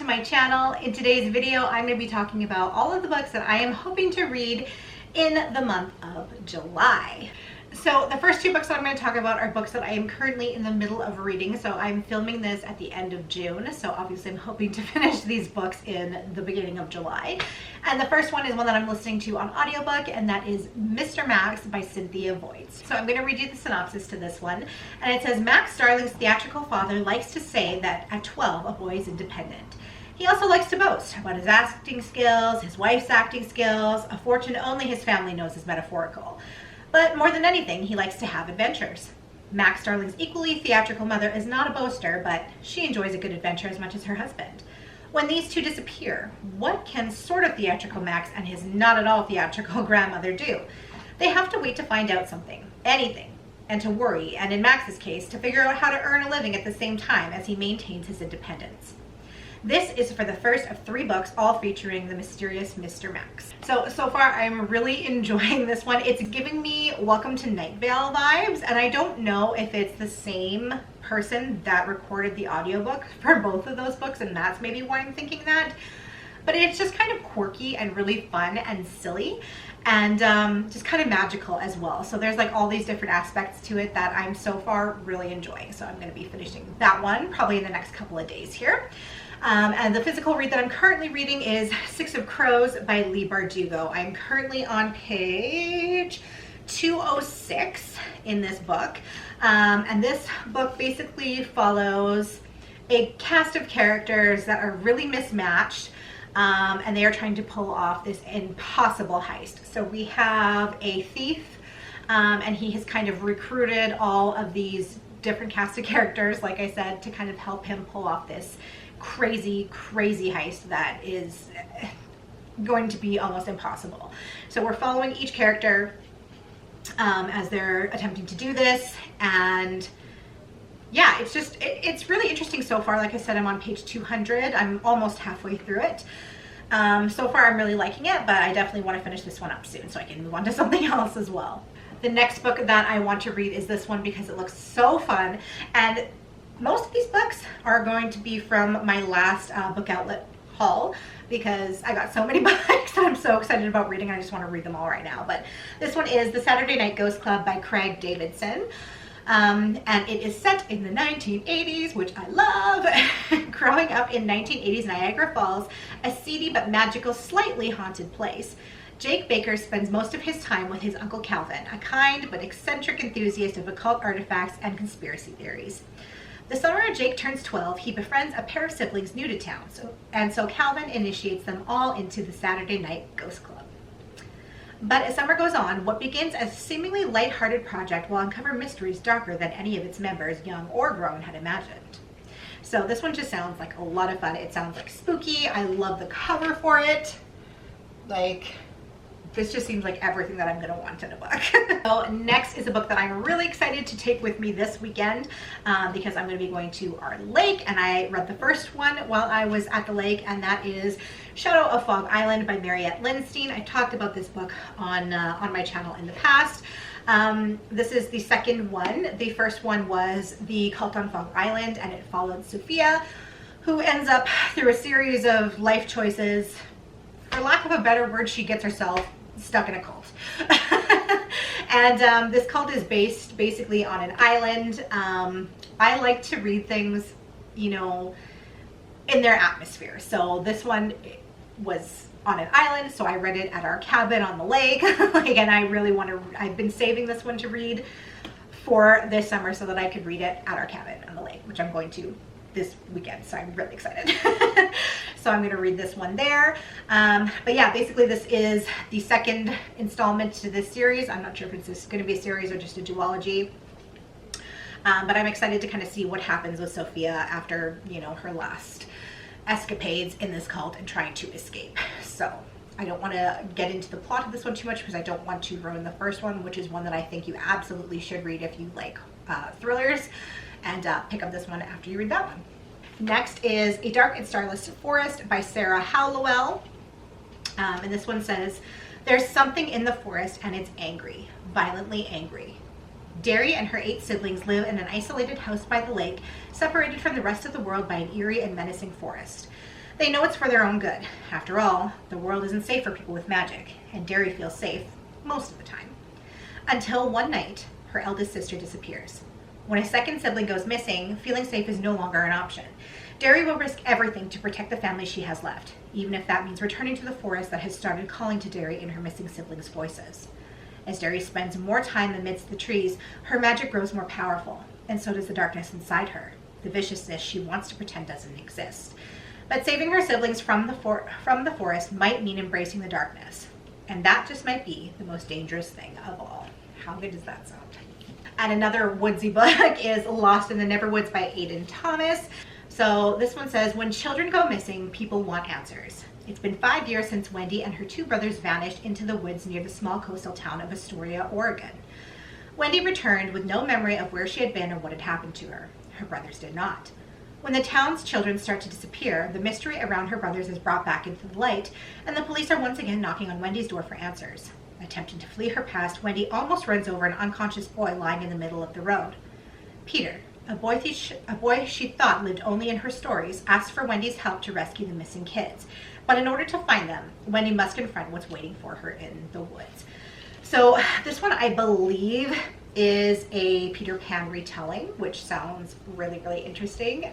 to my channel. In today's video, I'm going to be talking about all of the books that I am hoping to read in the month of July. So the first two books that I'm going to talk about are books that I am currently in the middle of reading. So I'm filming this at the end of June. So obviously I'm hoping to finish these books in the beginning of July. And the first one is one that I'm listening to on audiobook, and that is Mr. Max by Cynthia Voights. So I'm going to read you the synopsis to this one. And it says, Max Starling's theatrical father likes to say that at 12, a boy is independent. He also likes to boast about his acting skills, his wife's acting skills, a fortune only his family knows is metaphorical. But more than anything, he likes to have adventures. Max Starling's equally theatrical mother is not a boaster, but she enjoys a good adventure as much as her husband. When these two disappear, what can sort of theatrical Max and his not at all theatrical grandmother do? They have to wait to find out something, anything, and to worry, and in Max's case, to figure out how to earn a living at the same time as he maintains his independence. This is for the first of 3 books, all featuring the mysterious Mr. Max. So far I'm really enjoying this one. It's giving me Welcome to Night Vale vibes, and I don't know if it's the same person that recorded the audiobook for both of those books, and that's maybe why I'm thinking that. But it's just kind of quirky and really fun and silly, and just kind of magical as well. So there's like all these different aspects to it that I'm so far really enjoying. So I'm going to be finishing that one probably in the next couple of days here. And the physical read that I'm currently reading is Six of Crows by Leigh Bardugo. I'm currently on page 206 in this book. And this book basically follows a cast of characters that are really mismatched. And they are trying to pull off this impossible heist. So we have a thief, and he has kind of recruited all of these different cast of characters, like I said, to kind of help him pull off this crazy heist that is going to be almost impossible. So we're following each character as they're attempting to do this, and yeah, it's really interesting so far. Like I said, I'm on page 200. I'm almost halfway through it. So far I'm really liking it, but I definitely want to finish this one up soon so I can move on to something else as well. The next book that I want to read is this one because it looks so fun, and most of these books are going to be from my last book outlet haul because I got so many books that I'm so excited about reading. I just want to read them all right now. But this one is The Saturday Night Ghost Club by Craig Davidson. And it is set in the 1980s, which I love. Growing up in 1980s Niagara Falls, a seedy but magical, slightly haunted place, Jake Baker spends most of his time with his Uncle Calvin, a kind but eccentric enthusiast of occult artifacts and conspiracy theories. The summer Jake turns 12, he befriends a pair of siblings new to town, so Calvin initiates them all into the Saturday Night Ghost Club. But as summer goes on, what begins as a seemingly lighthearted project will uncover mysteries darker than any of its members, young or grown, had imagined. So this one just sounds like a lot of fun. It sounds like spooky. I love the cover for it. Like, this just seems like everything that I'm going to want in a book. So next is a book that I'm really excited to take with me this weekend because I'm going to be going to our lake, and I read the first one while I was at the lake, and that is Shadow of Fog Island by Mariette Lindstein. I talked about this book on my channel in the past. This is the second one. The first one was The Cult on Fog Island, and it followed Sophia, who ends up through a series of life choices. For lack of a better word, she gets herself stuck in a cult. And this cult is based basically on an island. I like to read things, you know, in their atmosphere. So this one was on an island, so I read it at our cabin on the lake. And I really want to, I've been saving this one to read for this summer so that I could read it at our cabin on the lake, which I'm going to this weekend, so I'm really excited. So I'm going to read this one there. But yeah, basically this is the second installment to this series. I'm not sure if it's going to be a series or just a duology. But I'm excited to kind of see what happens with Sophia after, you know, her last escapades in this cult and trying to escape. So I don't want to get into the plot of this one too much because I don't want to ruin the first one, which is one that I think you absolutely should read if you like thrillers, and pick up this one after you read that one. Next is A Dark and Starless Forest by Sarah Hallowell. And this one says, there's something in the forest and it's angry, violently angry. Derry and her 8 siblings live in an isolated house by the lake, separated from the rest of the world by an eerie and menacing forest. They know it's for their own good. After all, the world isn't safe for people with magic, and Derry feels safe most of the time. Until one night, her eldest sister disappears. When a second sibling goes missing, feeling safe is no longer an option. Derry will risk everything to protect the family she has left, even if that means returning to the forest that has started calling to Derry in her missing siblings' voices. As Derry spends more time amidst the trees, her magic grows more powerful, and so does the darkness inside her, the viciousness she wants to pretend doesn't exist. But saving her siblings from the forest might mean embracing the darkness, and that just might be the most dangerous thing of all. How good does that sound? And another woodsy book is Lost in the Neverwoods by Aidan Thomas. So this one says, when children go missing, people want answers. It's been 5 years since Wendy and her two brothers vanished into the woods near the small coastal town of Astoria, Oregon. Wendy returned with no memory of where she had been or what had happened to her. Her brothers did not. When the town's children start to disappear, the mystery around her brothers is brought back into the light, and the police are once again knocking on Wendy's door for answers. Attempting to flee her past, Wendy almost runs over an unconscious boy lying in the middle of the road. Peter, a boy she thought lived only in her stories, asks for Wendy's help to rescue the missing kids. But in order to find them, Wendy must confront what's waiting for her in the woods. So this one, I believe, is a Peter Pan retelling, which sounds really, really interesting.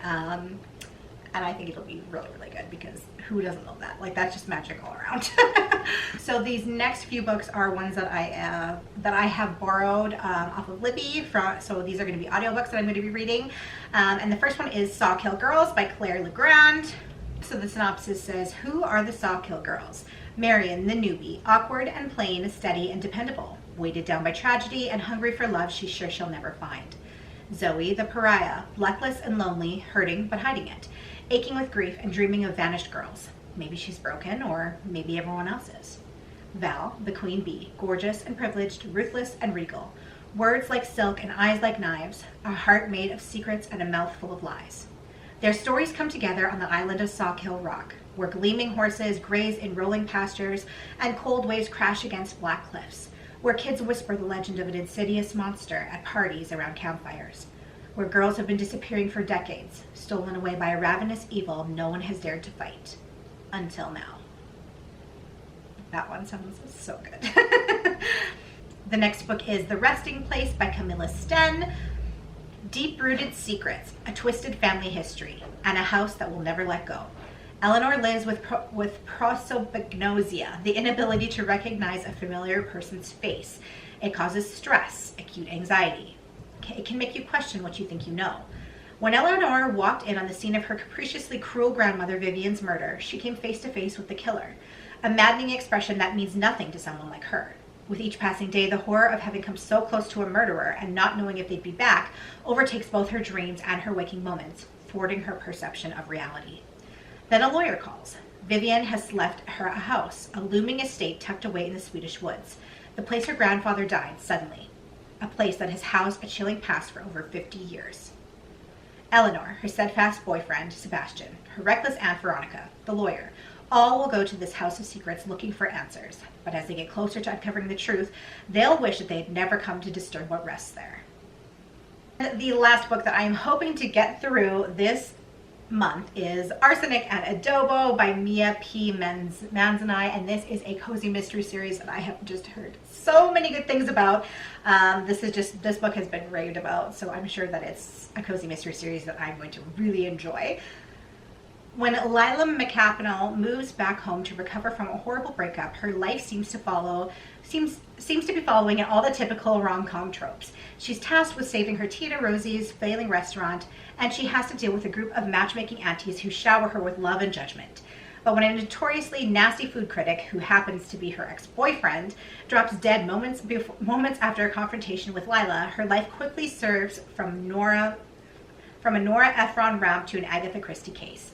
And I think it'll be really, really good, because who doesn't love that? Like, that's just magic all around. So these next few books are ones that I have borrowed off of Libby. So these are going to be audiobooks that I'm going to be reading. And the first one is Sawkill Girls by Claire Legrand. So the synopsis says, who are the Sawkill Girls? Marion, the newbie, awkward and plain, steady and dependable, weighted down by tragedy and hungry for love she's sure she'll never find. Zoe, the pariah, luckless and lonely, hurting but hiding it, aching with grief and dreaming of vanished girls. Maybe she's broken, or maybe everyone else is. Val, the queen bee, gorgeous and privileged, ruthless and regal, words like silk and eyes like knives, a heart made of secrets and a mouth full of lies. Their stories come together on the island of Sawkill Rock, where gleaming horses graze in rolling pastures and cold waves crash against black cliffs, where kids whisper the legend of an insidious monster at parties around campfires, where girls have been disappearing for decades, stolen away by a ravenous evil no one has dared to fight. Until now. That one sounds so good. The next book is The Resting Place by Camilla Sten. Deep-rooted secrets, a twisted family history, and a house that will never let go. Eleanor lives with prosopagnosia, the inability to recognize a familiar person's face. It causes stress, acute anxiety. It can make you question what you think you know. When Eleanor walked in on the scene of her capriciously cruel grandmother Vivian's murder, she came face to face with the killer, a maddening expression that means nothing to someone like her. With each passing day, the horror of having come so close to a murderer and not knowing if they'd be back overtakes both her dreams and her waking moments, thwarting her perception of reality. Then a lawyer calls. Vivian has left her a house, a looming estate tucked away in the Swedish woods, the place her grandfather died suddenly, a place that has housed a chilling past for over 50 years. Eleanor, her steadfast boyfriend, Sebastian, her reckless aunt, Veronica, the lawyer, all will go to this house of secrets looking for answers, but as they get closer to uncovering the truth, they'll wish that they had never come to disturb what rests there. The last book that I am hoping to get through this month is Arsenic and Adobo by Mia P. Manzanai, and this is a cozy mystery series that I have just heard so many good things about. This book has been raved about, so I'm sure that it's a cozy mystery series that I'm going to really enjoy. When Lila McCappell moves back home to recover from a horrible breakup, her life seems to be following in all the typical rom-com tropes. She's tasked with saving her Tita Rosie's failing restaurant, and she has to deal with a group of matchmaking aunties who shower her with love and judgment. But when a notoriously nasty food critic, who happens to be her ex-boyfriend, drops dead moments after a confrontation with Lila, her life quickly serves from a Nora Ephron rap to an Agatha Christie case.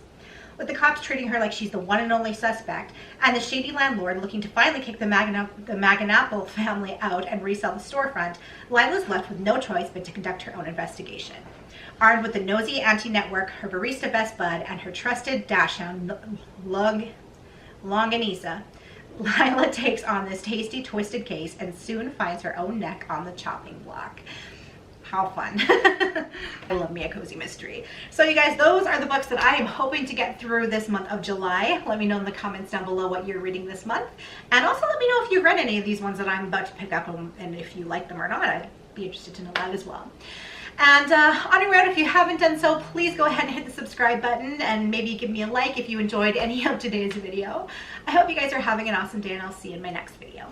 With the cops treating her like she's the one and only suspect, and the shady landlord looking to finally kick the Maganapple family out and resell the storefront, Lila's left with no choice but to conduct her own investigation. Armed with the nosy anti-network, her barista best bud, and her trusted dachshund, Longanisa, Lila takes on this tasty, twisted case and soon finds her own neck on the chopping block. How fun. I love me a cozy mystery. So you guys, those are the books that I am hoping to get through this month of July. Let me know in the comments down below what you're reading this month. And also let me know if you've read any of these ones that I'm about to pick up and if you like them or not. I'd be interested to know that as well. And on your road, if you haven't done so, please go ahead and hit the subscribe button and maybe give me a like if you enjoyed any of today's video. I hope you guys are having an awesome day, and I'll see you in my next video.